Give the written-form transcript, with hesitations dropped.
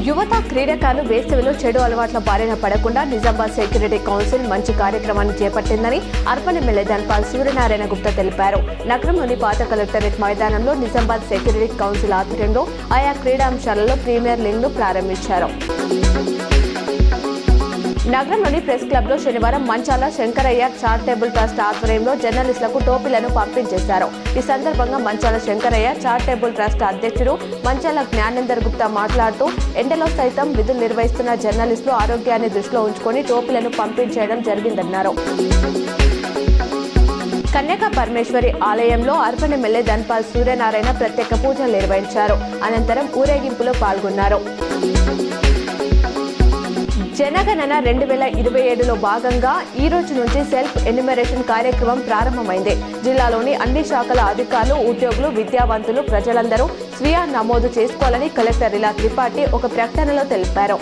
యువత క్రీడాకారులు వేసవిలో చెడు అలవాట్ల బారిన పడకుండా నిజామాబాద్ సెక్యూరిటీ కౌన్సిల్ మంచి కార్యక్రమాన్ని చేపట్టిందని అర్బన్ ఎమ్మెల్యే ధన్పాల్ సూర్యనారాయణ గుప్తా తెలిపారు. నగరంలోని పాత కలెక్టరేట్ మైదానంలో నిజామాబాద్ సెక్యూరిటీ కౌన్సిల్ ఆధ్వర్యంలో ఆయా క్రీడాంశాలలో ప్రీమియర్ లీగ్ ను ప్రారంభించారు. నగరంలోని ప్రెస్ క్లబ్ లో శనివారం మంచాల శంకరయ్య చారిటబుల్ ట్రస్ట్ ఆధ్వర్యంలో జర్నలిస్టులకు టోపీలను పంపించేశారు. ఈ సందర్భంగా మంచాల శంకరయ్య చారిటబుల్ ట్రస్ట్ అధ్యక్షుడు మంచాల జ్ఞానేందర్ గుప్తా మాట్లాడుతూ ఎండలో సైతం విధులు నిర్వహిస్తున్న జర్నలిస్టులు ఆరోగ్యాన్ని దృష్టిలో ఉంచుకొని టోపీలను పంపించేయడం జరిగిందన్నారు. కన్యకా పరమేశ్వరి ఆలయంలో అర్బన్ ఎమ్మెల్యే ధన్పాల్ సూర్యనారాయణ ప్రత్యేక పూజలు నిర్వహించారు. అనంతరం ఊరేగింపులో పాల్గొన్నారు. జనగణన 2027లో భాగంగా ఈ రోజు నుంచి సెల్ఫ్ ఎన్యూమరేషన్ కార్యక్రమం ప్రారంభమైంది. జిల్లాలోని అన్ని శాఖల అధికారులు, ఉద్యోగులు, విద్యావంతులు, ప్రజలందరూ స్వీయ నమోదు చేసుకోవాలని కలెక్టర్ ఇలా త్రిపాఠి ఒక ప్రకటనలో తెలిపారు.